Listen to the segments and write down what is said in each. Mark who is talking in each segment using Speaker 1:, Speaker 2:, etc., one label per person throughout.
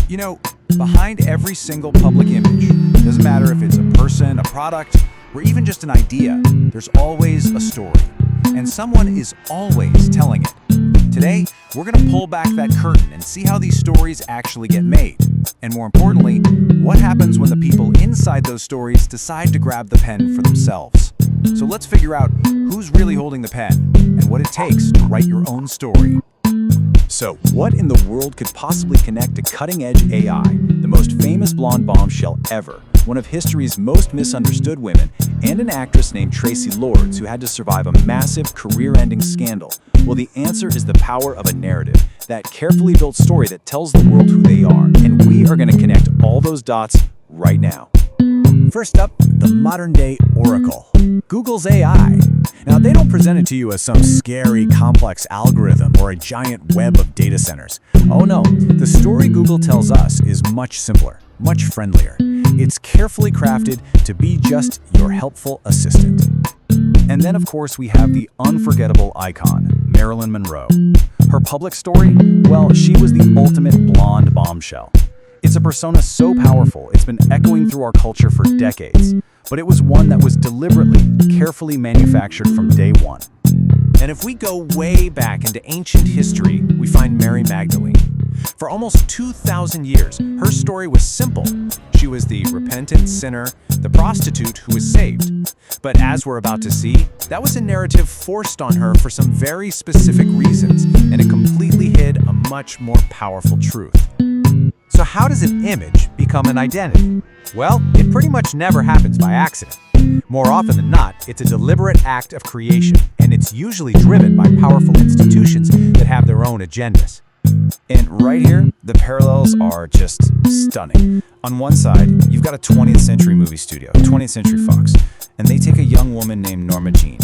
Speaker 1: You know, behind every single public image, doesn't matter if it's a person, a product, or even just an idea, there's always a story. And someone is always telling it. Today, we're going to pull back that curtain and see how these stories actually get made. And more importantly, what happens when the people inside those stories decide to grab the pen for themselves. So let's figure out who's really holding the pen and what it takes to write your own story. So, what in the world could possibly connect to cutting-edge AI, the most famous blonde bombshell ever, one of history's most misunderstood women, and an actress named Traci Lords who had to survive a massive career-ending scandal? Well, the answer is the power of a narrative, that carefully built story that tells the world who they are, and we are going to connect all those dots right now. First up, the modern-day Oracle, Google's AI. Now, they don't present it to you as some scary, complex algorithm or a giant web of data centers. Oh no, the story Google tells us is much simpler, much friendlier. It's carefully crafted to be just your helpful assistant. And then, of course, we have the unforgettable icon, Marilyn Monroe. Her public story? Well, she was the ultimate blonde bombshell. It's a persona so powerful, it's been echoing through our culture for decades. But it was one that was deliberately, carefully manufactured from day one. And if we go way back into ancient history, we find Mary Magdalene. For almost 2,000 years, her story was simple. She was the repentant sinner, the prostitute who was saved. But as we're about to see, that was a narrative forced on her for some very specific reasons, and it completely hid a much more powerful truth. So how does an image become an identity? Well, it pretty much never happens by accident. More often than not, it's a deliberate act of creation, and it's usually driven by powerful institutions that have their own agendas. And right here, the parallels are just stunning. On one side, you've got a 20th century movie studio, 20th Century Fox, and they take a young woman named Norma Jean.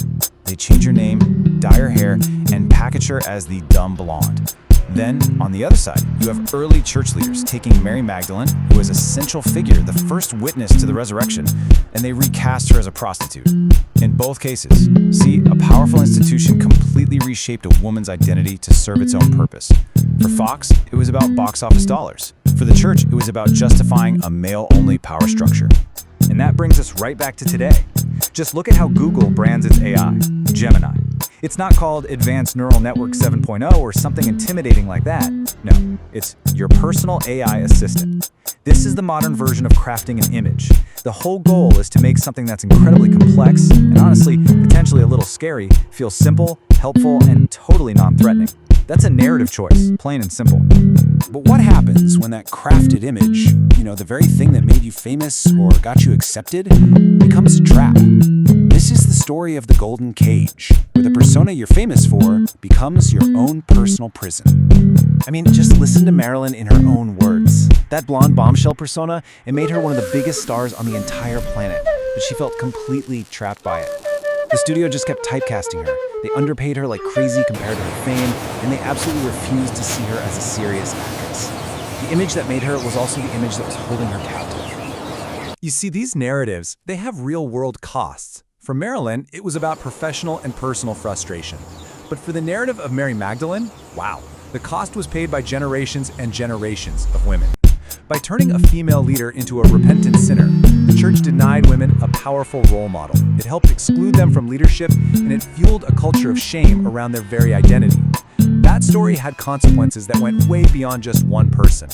Speaker 1: They change her name, dye her hair, and package her as the dumb blonde. Then, on the other side, you have early church leaders taking Mary Magdalene, who is a central figure, the first witness to the resurrection, and they recast her as a prostitute. In both cases, see, a powerful institution completely reshaped a woman's identity to serve its own purpose. For Fox, it was about box office dollars. For the church, it was about justifying a male-only power structure. And that brings us right back to today. Just look at how Google brands its AI, Gemini. It's not called Advanced Neural Network 7.0 or something intimidating like that. No, it's your personal AI assistant. This is the modern version of crafting an image. The whole goal is to make something that's incredibly complex and honestly, potentially a little scary, feel simple, helpful, and totally non-threatening. That's a narrative choice, plain and simple. But what happens when that crafted image, the very thing that made you famous or got you accepted, becomes a trap? This is the story of the golden cage, where the persona you're famous for becomes your own personal prison. I mean, just listen to Marilyn in her own words. That blonde bombshell persona, it made her one of the biggest stars on the entire planet, but she felt completely trapped by it. The studio just kept typecasting her. They underpaid her like crazy compared to her fame, and they absolutely refused to see her as a serious actress. The image that made her was also the image that was holding her captive. You see, these narratives, they have real-world costs. For Marilyn, it was about professional and personal frustration. But for the narrative of Mary Magdalene, wow, the cost was paid by generations and generations of women. By turning a female leader into a repentant sinner, the church denied women a powerful role model. It helped exclude them from leadership, and it fueled a culture of shame around their very identity. That story had consequences that went way beyond just one person.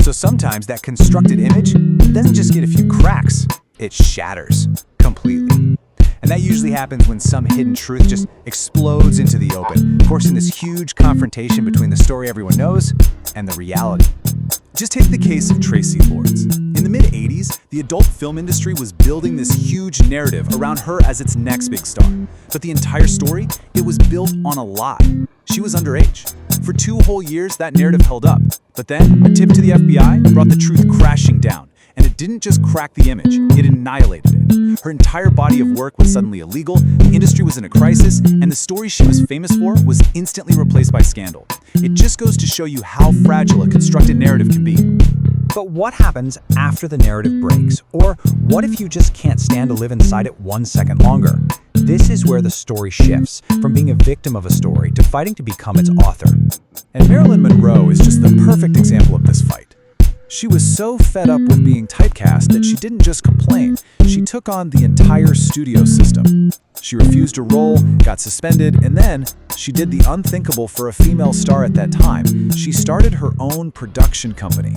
Speaker 1: So sometimes that constructed image doesn't just get a few cracks, it shatters completely. And that usually happens when some hidden truth just explodes into the open, forcing this huge confrontation between the story everyone knows and the reality. Just take the case of Traci Lords. In the mid-'80s, the adult film industry was building this huge narrative around her as its next big star. But the entire story, it was built on a lie. She was underage. For 2 whole years, that narrative held up. But then, a tip to the FBI brought the truth crashing down. And it didn't just crack the image, it annihilated it. Her entire body of work was suddenly illegal, the industry was in a crisis, and the story she was famous for was instantly replaced by scandal. It just goes to show you how fragile a constructed narrative can be. But what happens after the narrative breaks? Or what if you just can't stand to live inside it 1 second longer? This is where the story shifts, from being a victim of a story to fighting to become its author. And Marilyn Monroe is just the perfect example of this fight. She was so fed up with being typecast that she didn't just complain, she took on the entire studio system. She refused to roll, got suspended, and then she did the unthinkable for a female star at that time. She started her own production company.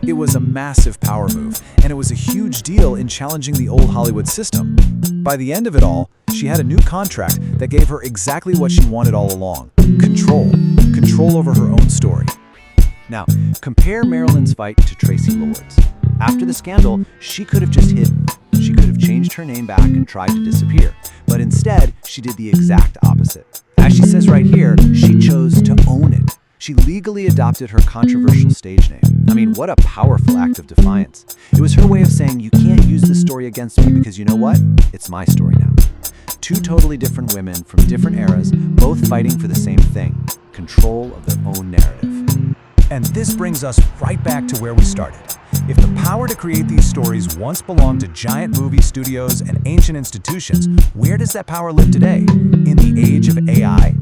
Speaker 1: It was a massive power move, and it was a huge deal in challenging the old Hollywood system. By the end of it all, she had a new contract that gave her exactly what she wanted all along: control. Control over her own story.
Speaker 2: Now, compare Marilyn's fight to Tracy Lord's. After the scandal, she could have just hidden. She could have changed her name back and tried to disappear. But instead, she did the exact opposite. As she says right here, she chose to own it. She legally adopted her controversial stage name. I mean, what a powerful act of defiance. It was her way of saying, you can't use this story against me because you know what? It's my story now. Two totally different women from different eras, both fighting for the same thing: control of their own narrative.
Speaker 1: And this brings us right back to where we started. If the power to create these stories once belonged to giant movie studios and ancient institutions, where does that power live today? In the age of AI?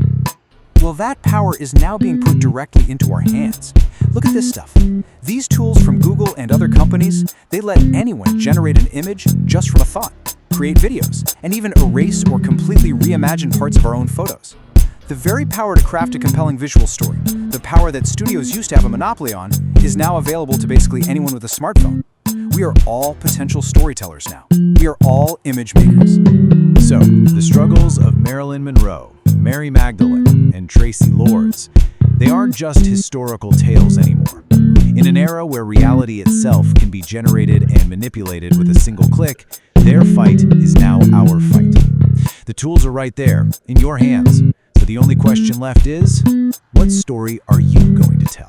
Speaker 1: Well, that power is now being put directly into our hands. Look at this stuff. These tools from Google and other companies, they let anyone generate an image just from a thought, create videos, and even erase or completely reimagine parts of our own photos. The very power to craft a compelling visual story, the power that studios used to have a monopoly on, is now available to basically anyone with a smartphone. We are all potential storytellers now. We are all image makers. So, the struggles of Marilyn Monroe, Mary Magdalene, and Tracy Lords, they aren't just historical tales anymore. In an era where reality itself can be generated and manipulated with a single click, their fight is now our fight. The tools are right there, in your hands. So the only question left is, what story are you going to tell?